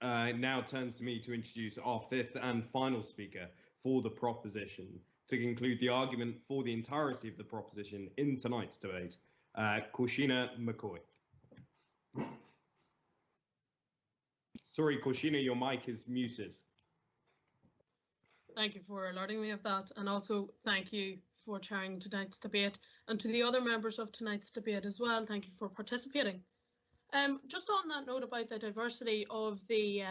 now turns to me to introduce our fifth and final speaker for the proposition to conclude the argument for the entirety of the proposition in tonight's debate, Corshenna McCoy. Sorry, Corshenna, your mic is muted. Thank you for alerting me of that, and also thank you for chairing tonight's debate, and to the other members of tonight's debate as well, thank you for participating. Just on that note about the diversity of the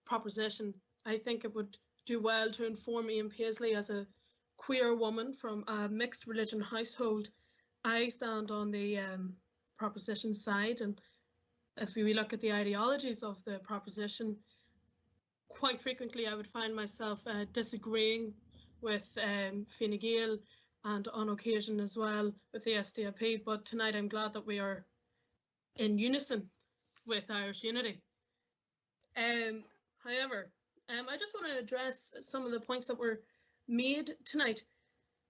proposition, I think it would do well to inform Ian Paisley, as a queer woman from a mixed religion household, I stand on the proposition side, and if we look at the ideologies of the proposition, quite frequently I would find myself disagreeing with Fine Gael and on occasion as well with the SDLP, but tonight I'm glad that we are in unison with Irish unity. However, I just want to address some of the points that were made tonight.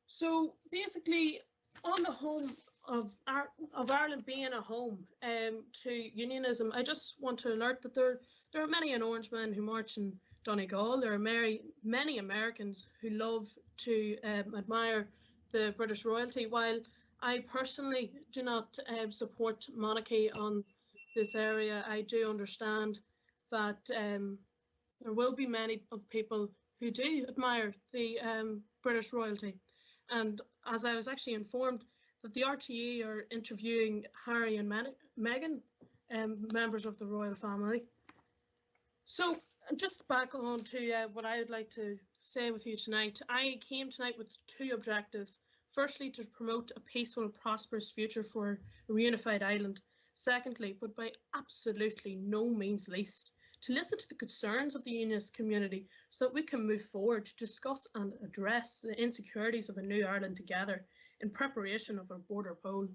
So basically, on the home of Ireland being a home to unionism, I just want to alert that there are many an Orange men who march in Donegal. There are many Americans who love to admire the British royalty. While I personally do not support monarchy on this area, I do understand that there will be many of people who do admire the British royalty. And as I was actually informed that the RTE are interviewing Harry and Meghan, members of the royal family. So just back on to what I would like to say with you tonight. I came tonight with two objectives. Firstly, to promote a peaceful and prosperous future for a reunified Ireland. Secondly, but by absolutely no means least, to listen to the concerns of the unionist community so that we can move forward to discuss and address the insecurities of a new Ireland together in preparation of our border poll.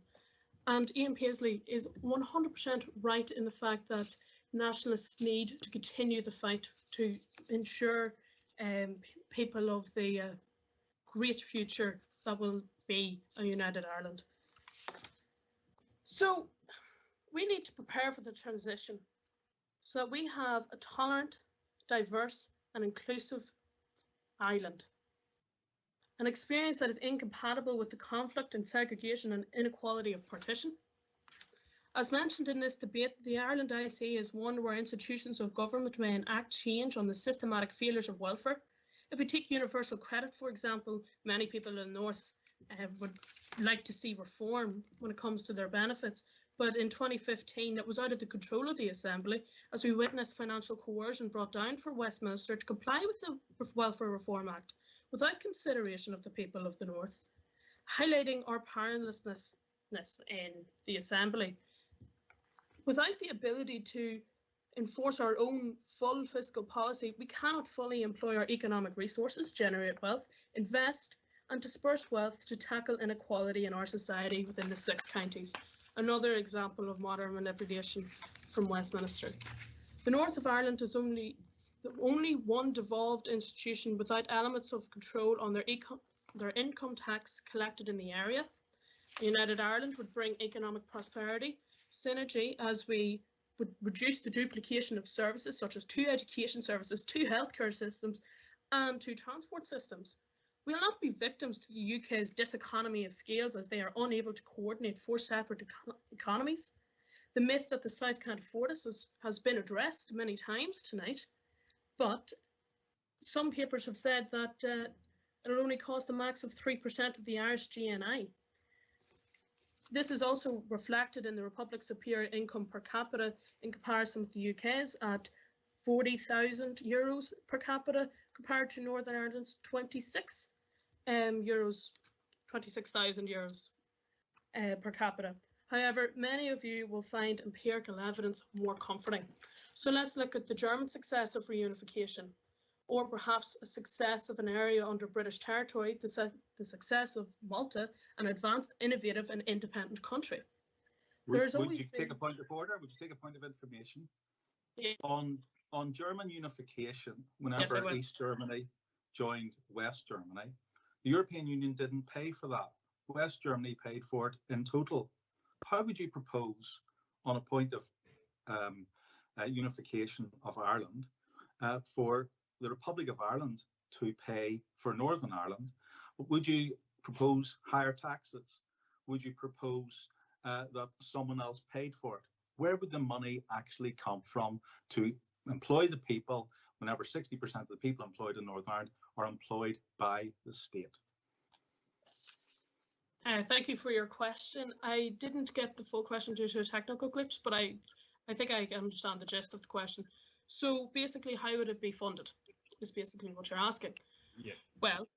And Ian Paisley is 100% right in the fact that nationalists need to continue the fight to ensure people of the great future that will be a united Ireland. So we need to prepare for the transition so that we have a tolerant, diverse and inclusive Ireland. An experience that is incompatible with the conflict and segregation and inequality of partition. As mentioned in this debate, the Ireland I see is one where institutions of government may enact change on the systematic failures of welfare. If we take universal credit, for example, many people in the North would like to see reform when it comes to their benefits. But in 2015, it was out of the control of the Assembly as we witnessed financial coercion brought down for Westminster to comply with the Welfare Reform Act without consideration of the people of the North, highlighting our powerlessness in the Assembly. Without the ability to enforce our own full fiscal policy, we cannot fully employ our economic resources, generate wealth, invest and disperse wealth to tackle inequality in our society within the 6 counties. Another example of modern manipulation from Westminster. The North of Ireland is only one devolved institution without elements of control on their income tax collected in the area. United Ireland would bring economic prosperity, synergy as we would reduce the duplication of services such as 2 education services, 2 healthcare systems and 2 transport systems. We will not be victims to the UK's diseconomy of scales as they are unable to coordinate 4 separate economies. The myth that the South can't afford us has been addressed many times tonight, but some papers have said that it'll only cost a max of 3% of the Irish GNI. This is also reflected in the Republic's superior income per capita in comparison with the UK's at €40,000 per capita compared to Northern Ireland's €26,000 per capita. However, many of you will find empirical evidence more comforting. So let's look at the German success of reunification, or perhaps a success of an area under British territory, the success of Malta, an advanced, innovative and independent country. Would you take a point of order? Would you take a point of information? Yeah. On German unification, whenever yes, East Germany joined West Germany, the European Union didn't pay for that. West Germany paid for it in total. How would you propose, on a point of unification of Ireland, for the Republic of Ireland to pay for Northern Ireland? Would you propose higher taxes? Would you propose that someone else paid for it? Where would the money actually come from to employ the people whenever 60% of the people employed in Northern Ireland are employed by the state? Thank you for your question. I didn't get the full question due to a technical glitch, but I think I understand the gist of the question. So basically, how would it be funded is basically what you're asking. Yeah. Well,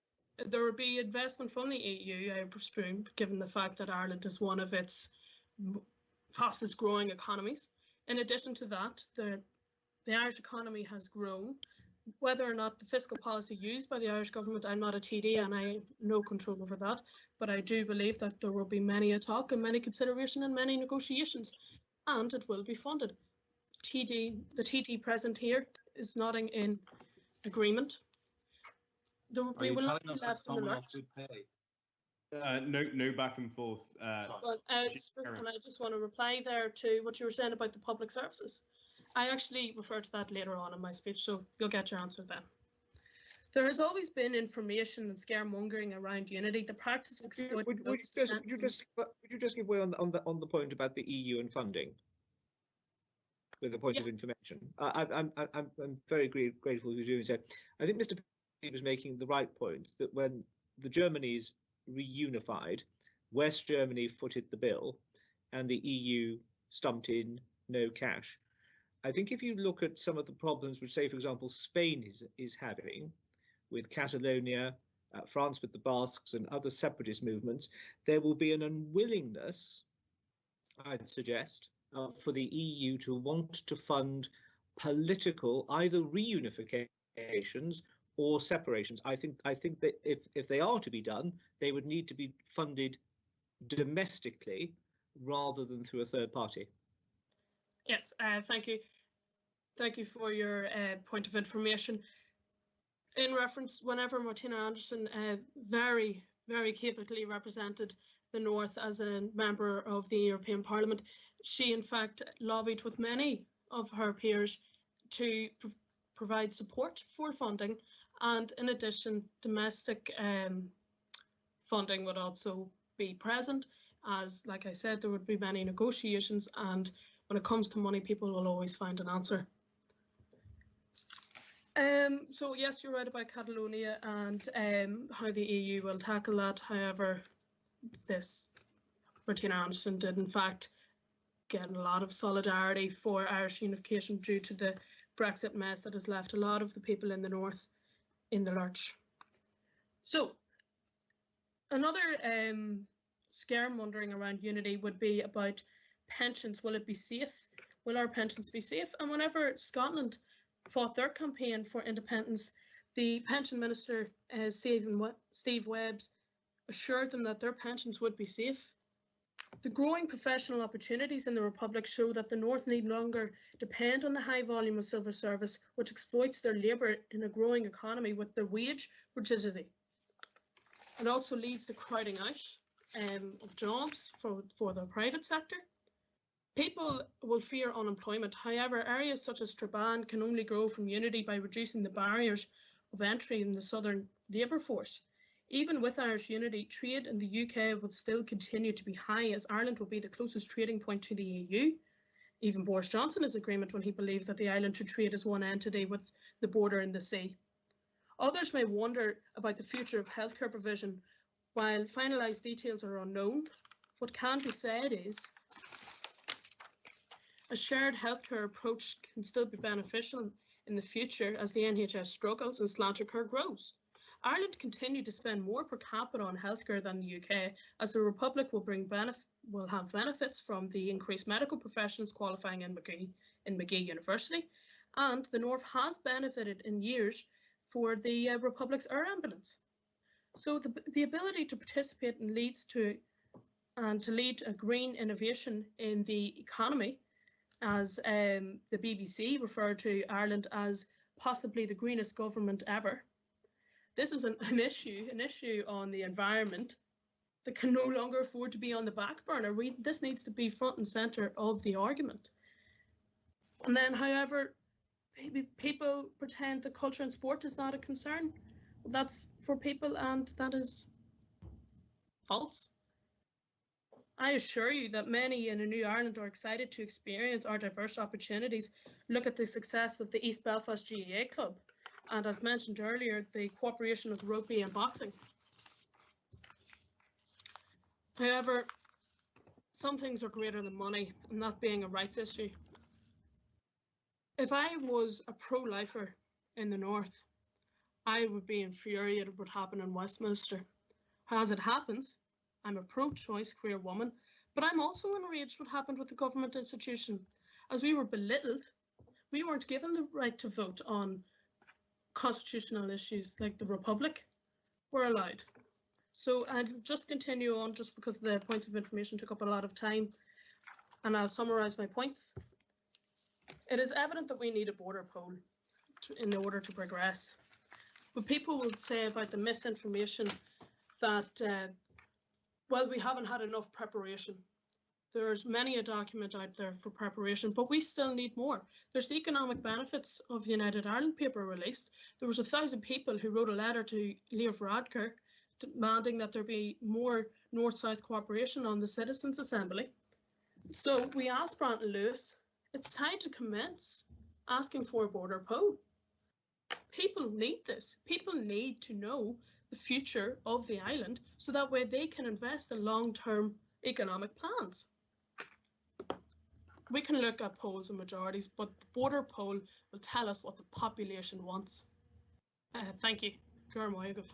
there would be investment from the EU, I presume, given the fact that Ireland is one of its fastest growing economies. In addition to that, the Irish economy has grown. Whether or not the fiscal policy used by the Irish government, I'm not a TD and I have no control over that, but I do believe that there will be many a talk and many consideration and many negotiations, and it will be funded. The TD present here is nodding in agreement. Are you telling us that someone else would pay? No back and forth. Well, and I just want to reply there to what you were saying about the public services. I actually refer to that later on in my speech, so you'll get your answer then. There has always been information and scaremongering around unity. The practice of exploiting. Would you just give way on the point about the EU and funding, with the point of information? I'm very grateful for doing so. I think Mr. P was making the right point that when the Germanys reunified, West Germany footed the bill, and the EU stumped in no cash. I think if you look at some of the problems which, say, for example, Spain is having with Catalonia, France with the Basques and other separatist movements, there will be an unwillingness, I'd suggest, for the EU to want to fund political either reunifications or separations. I think that if they are to be done, they would need to be funded domestically rather than through a third party. Yes, thank you. Thank you for your point of information. In reference, whenever Martina Anderson very, very capably represented the North as a member of the European Parliament, she in fact lobbied with many of her peers to provide support for funding, and in addition, domestic funding would also be present, as, like I said, there would be many negotiations, and when it comes to money, people will always find an answer. So yes, you're right about Catalonia and how the EU will tackle that. However, Martina Anderson did in fact get a lot of solidarity for Irish unification due to the Brexit mess that has left a lot of the people in the North in the lurch. So another scaremongering around unity would be about pensions. Will it be safe? Will our pensions be safe? And whenever Scotland fought their campaign for independence, the pension minister, Steve Webbs, assured them that their pensions would be safe. The growing professional opportunities in the Republic show that the North need longer depend on the high volume of civil service, which exploits their labour in a growing economy with their wage rigidity. It also leads to crowding out of jobs for the private sector. People will fear unemployment. However, areas such as Strabane can only grow from unity by reducing the barriers of entry in the southern labour force. Even with Irish unity, trade in the UK would still continue to be high, as Ireland will be the closest trading point to the EU. Even Boris Johnson is in agreement when he believes that the island should trade as one entity with the border in the sea. Others may wonder about the future of healthcare provision. While finalised details are unknown, what can be said is a shared healthcare approach can still be beneficial in the future as the NHS struggles and slanted care grows. Ireland continued to spend more per capita on healthcare than the UK, as the Republic will have benefits from the increased medical professions qualifying in Magee University, and the North has benefited in years for the Republic's air ambulance. So the ability to participate in to lead a green innovation in the economy, as the BBC referred to Ireland as possibly the greenest government ever. This is an issue on the environment that can no longer afford to be on the back burner. This needs to be front and centre of the argument. And then, however, maybe people pretend that culture and sport is not a concern. That's for people, and that is false. I assure you that many in a New Ireland are excited to experience our diverse opportunities. Look at the success of the East Belfast GAA Club, and as mentioned earlier, the cooperation with rugby and boxing. However, some things are greater than money, and that being a rights issue. If I was a pro-lifer in the north, I would be infuriated with what happened in Westminster. As it happens, I'm a pro-choice queer woman, but I'm also enraged what happened with the government institution. As we were belittled, we weren't given the right to vote on constitutional issues like the Republic were allowed. So I'll just continue on just because the points of information took up a lot of time, and I'll summarise my points. It is evident that we need a border poll in order to progress. But people will say about the misinformation that, well, we haven't had enough preparation. There's many a document out there for preparation, but we still need more. There's the economic benefits of the United Ireland paper released. There was 1,000 people who wrote a letter to Neale Richmond demanding that there be more North-South cooperation on the Citizens' Assembly. So we asked Brandon Lewis, it's time to commence asking for a border poll. People need this. People need to know the future of the island so that way they can invest in long-term economic plans. We can look at polls and majorities, but the border poll will tell us what the population wants. Thank you. Gurmaigov.